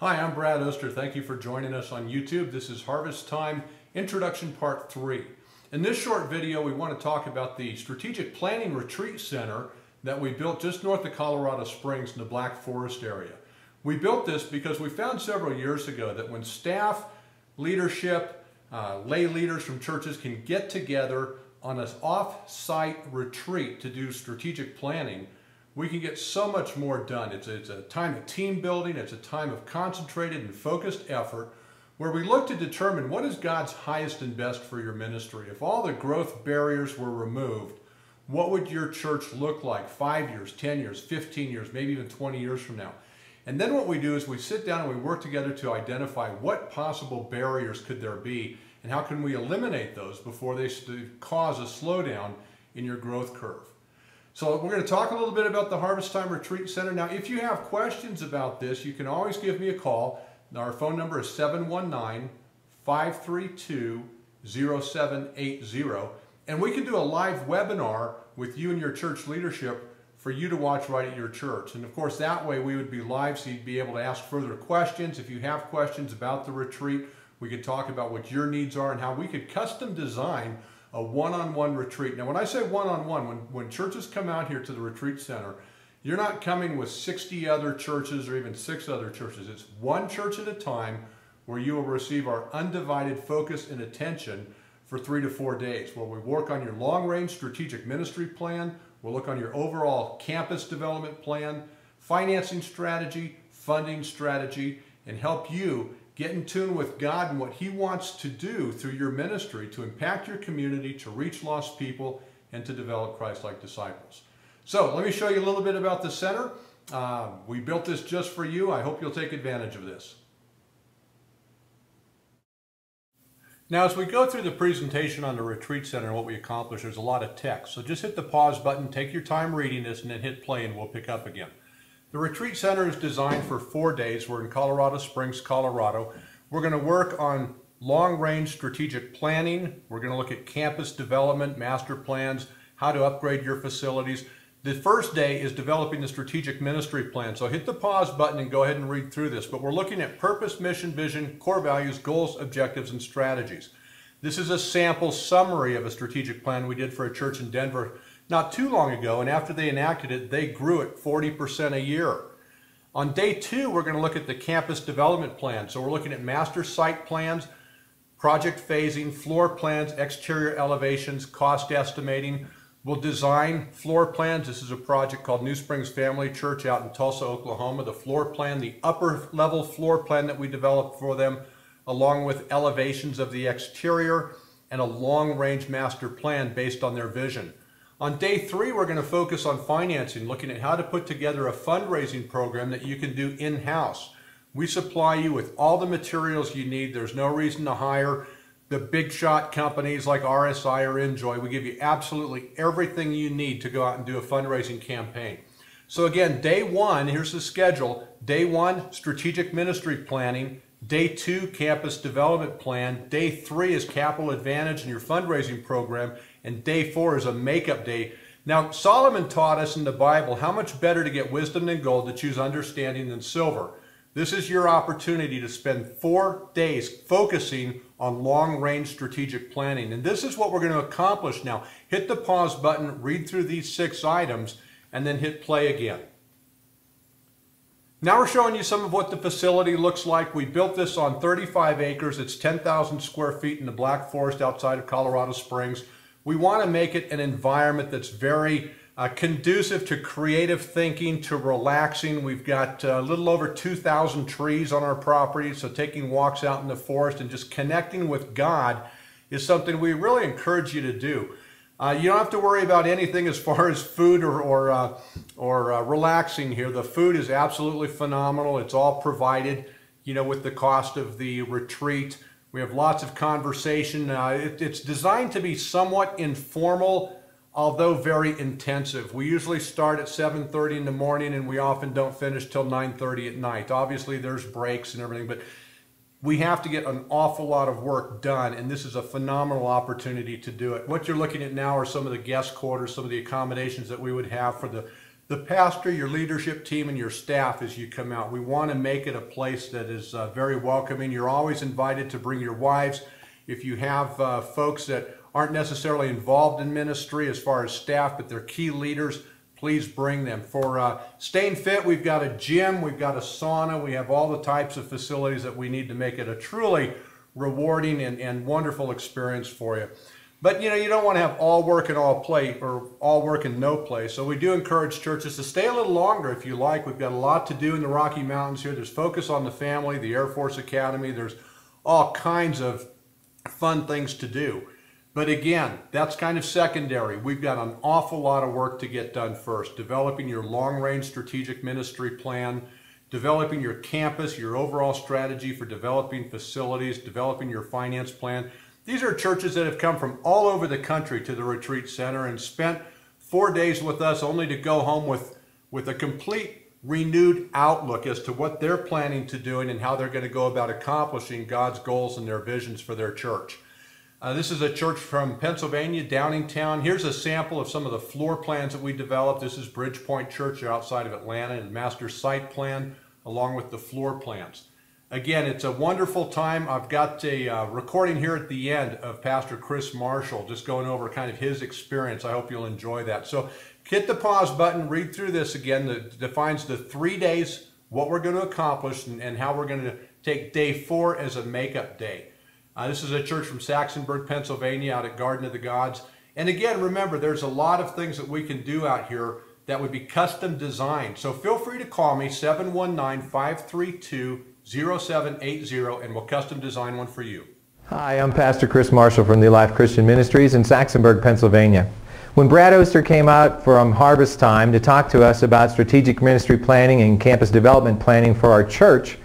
Hi, I'm Brad Oster. Thank you for joining us on YouTube. This is Harvestime Introduction Part 3. In this short video, we want to talk about the Strategic Planning Retreat Center that we built just north of Colorado Springs in the Black Forest area. We built this because we found several years ago that when staff, leadership, lay leaders from churches can get together on an off-site retreat to do strategic planning, we can get so much more done. It's a time of team building, it's a time of concentrated and focused effort where we look to determine what is God's highest and best for your ministry. If all the growth barriers were removed, what would your church look like 5 years, 10 years, 15 years, maybe even 20 years from now? And then what we do is we sit down and we work together to identify what possible barriers could there be and how can we eliminate those before they cause a slowdown in your growth curve. So we're going to talk a little bit about the Harvestime Retreat Center. Now, if you have questions about this, you can always give me a call. Our phone number is 719-532-0780. And we can do a live webinar with you and your church leadership for you to watch right at your church. And of course, that way we would be live so you'd be able to ask further questions. If you have questions about the retreat, we could talk about what your needs are and how we could custom design a one-on-one retreat. Now, when I say one-on-one, when churches come out here to the retreat center, you're not coming with 60 other churches or even 6 other churches. It's one church at a time where you will receive our undivided focus and attention for 3 to 4 days, where we work on your long-range strategic ministry plan, we'll look on your overall campus development plan, financing strategy, funding strategy, and help you get in tune with God and what He wants to do through your ministry to impact your community, to reach lost people, and to develop Christ-like disciples. So let me show you a little bit about the center. We built this just for you. I hope you'll take advantage of this. Now, as we go through the presentation on the retreat center and what we accomplish, there's a lot of text. So just hit the pause button, take your time reading this, and then hit play and we'll pick up again. The retreat center is designed for 4 days. We're in Colorado Springs, Colorado. We're going to work on long-range strategic planning. We're going to look at campus development, master plans, how to upgrade your facilities. The first day is developing the strategic ministry plan. So hit the pause button and go ahead and read through this. But we're looking at purpose, mission, vision, core values, goals, objectives, and strategies. This is a sample summary of a strategic plan we did for a church in Denver not too long ago, and after they enacted it, they grew it 40% a year. On day 2, we're going to look at the campus development plan. So we're looking at master site plans, project phasing, floor plans, exterior elevations, cost estimating. We'll design floor plans. This is a project called New Springs Family Church out in Tulsa, Oklahoma. The floor plan, the upper level floor plan that we developed for them, along with elevations of the exterior and a long-range master plan based on their vision. On day 3, we're going to focus on financing, looking at how to put together a fundraising program that you can do in-house. We supply you with all the materials you need. There's no reason to hire the big shot companies like RSI or Enjoy. We give you absolutely everything you need to go out and do a fundraising campaign. So again, day 1, here's the schedule. Day 1, strategic ministry planning. Day 2, campus development plan. Day 3 is capital advantage and your fundraising program. And day 4 is a makeup day. Now, Solomon taught us in the Bible how much better to get wisdom than gold, to choose understanding than silver. This is your opportunity to spend 4 days focusing on long-range strategic planning. And this is what we're going to accomplish now. Hit the pause button, read through these 6 items, and then hit play again. Now we're showing you some of what the facility looks like. We built this on 35 acres. It's 10,000 square feet in the Black Forest outside of Colorado Springs. We want to make it an environment that's very conducive to creative thinking, to relaxing. We've got a little over 2,000 trees on our property, so taking walks out in the forest and just connecting with God is something we really encourage you to do. You don't have to worry about anything as far as food or relaxing here. The food is absolutely phenomenal. It's all provided, you know, with the cost of the retreat. We have lots of conversation. It's designed to be somewhat informal, although very intensive. We usually start at 7:30 in the morning and we often don't finish till 9:30 at night. Obviously there's breaks and everything, but we have to get an awful lot of work done, and this is a phenomenal opportunity to do it. What you're looking at now are some of the guest quarters, some of the accommodations that we would have for the the pastor, your leadership team, and your staff as you come out. We want to make it a place that is very welcoming. You're always invited to bring your wives. If you have folks that aren't necessarily involved in ministry as far as staff, but they're key leaders, please bring them. For staying fit, we've got a gym, we've got a sauna, we have all the types of facilities that we need to make it a truly rewarding and wonderful experience for you. But you know, you don't want to have all work and all play, or all work and no play. So we do encourage churches to stay a little longer if you like. We've got a lot to do in the Rocky Mountains here. There's Focus on the Family, the Air Force Academy. There's all kinds of fun things to do. But again, that's kind of secondary. We've got an awful lot of work to get done first. Developing your long-range strategic ministry plan, developing your campus, your overall strategy for developing facilities, developing your finance plan. These are churches that have come from all over the country to the retreat center and spent 4 days with us, only to go home with a complete renewed outlook as to what they're planning to do and how they're going to go about accomplishing God's goals and their visions for their church. This is a church from Pennsylvania, Downingtown. Here's a sample of some of the floor plans that we developed. This is Bridgepoint Church outside of Atlanta, and master site plan along with the floor plans. Again, it's a wonderful time. I've got a recording here at the end of Pastor Chris Marshall, just going over kind of his experience. I hope you'll enjoy that. So hit the pause button, read through this again. That defines the 3 days, what we're going to accomplish, and how we're going to take day 4 as a makeup day. This is a church from Saxonburg, Pennsylvania, out at Garden of the Gods. And again, remember, there's a lot of things that we can do out here that would be custom designed. So feel free to call me, 719-532-0780, and we'll custom design one for you. Hi, I'm Pastor Chris Marshall from New Life Christian Ministries in Saxonburg, Pennsylvania. When Brad Oster came out from Harvestime to talk to us about strategic ministry planning and campus development planning for our church,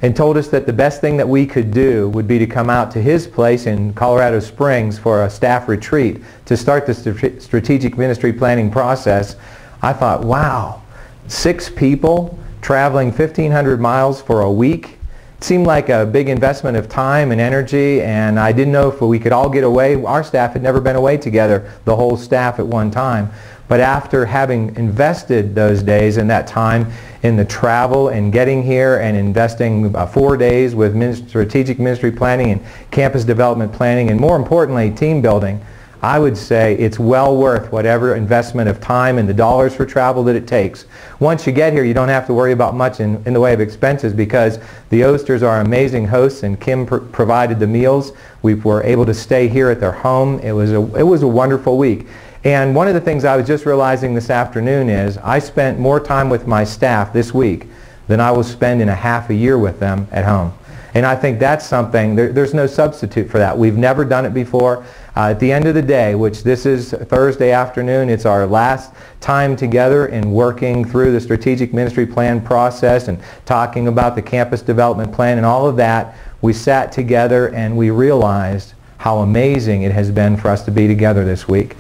and told us that the best thing that we could do would be to come out to his place in Colorado Springs for a staff retreat to start the strategic ministry planning process, I thought, wow, 6 people traveling 1,500 miles for a week. It seemed like a big investment of time and energy, and I didn't know if we could all get away. Our staff had never been away together, the whole staff at one time. But after having invested those days and that time in the travel and getting here and investing 4 days with strategic ministry planning and campus development planning, and more importantly, team building, I would say it's well worth whatever investment of time and the dollars for travel that it takes. Once you get here, you don't have to worry about much in the way of expenses, because the Osters are amazing hosts, and Kim provided the meals. We were able to stay here at their home. It was a wonderful week. And one of the things I was just realizing this afternoon is I spent more time with my staff this week than I will spend in a half a year with them at home. And I think that's something, there's no substitute for that. We've never done it before. At the end of the day, which this is Thursday afternoon, it's our last time together in working through the strategic ministry plan process and talking about the campus development plan and all of that. We sat together and we realized how amazing it has been for us to be together this week.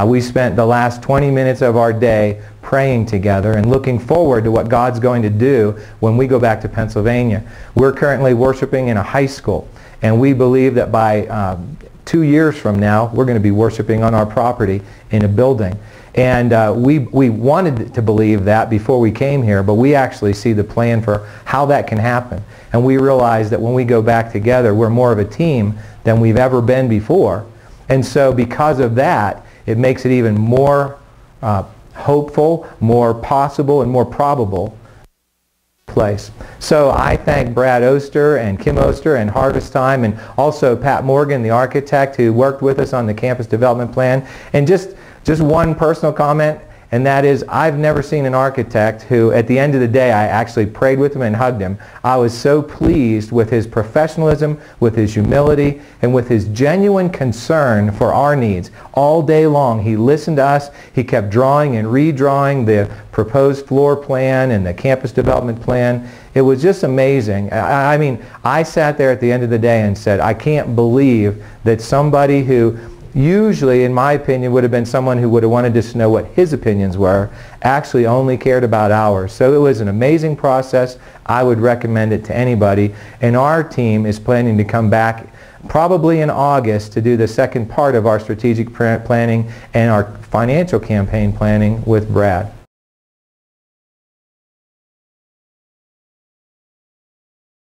We spent the last 20 minutes of our day praying together and looking forward to what God's going to do when we go back to Pennsylvania. We're currently worshiping in a high school, and we believe that by 2 years from now, we're going to be worshiping on our property in a building. And we wanted to believe that before we came here, but we actually see the plan for how that can happen. And we realize that when we go back together, we're more of a team than we've ever been before. And so because of that, it makes it even more hopeful, more possible, and more probable place. So I thank Brad Oster and Kim Oster and Harvestime, and also Pat Morgan, the architect, who worked with us on the campus development plan. And just one personal comment, and that is, I've never seen an architect who, at the end of the day, I actually prayed with him and hugged him. I was so pleased with his professionalism, with his humility, and with his genuine concern for our needs. All day long, he listened to us. He kept drawing and redrawing the proposed floor plan and the campus development plan. It was just amazing. I mean, I sat there at the end of the day and said, I can't believe that somebody who usually, in my opinion, would have been someone who would have wanted us to know what his opinions were, actually only cared about ours. So it was an amazing process. I would recommend it to anybody. And our team is planning to come back probably in August to do the second part of our strategic planning and our financial campaign planning with Brad.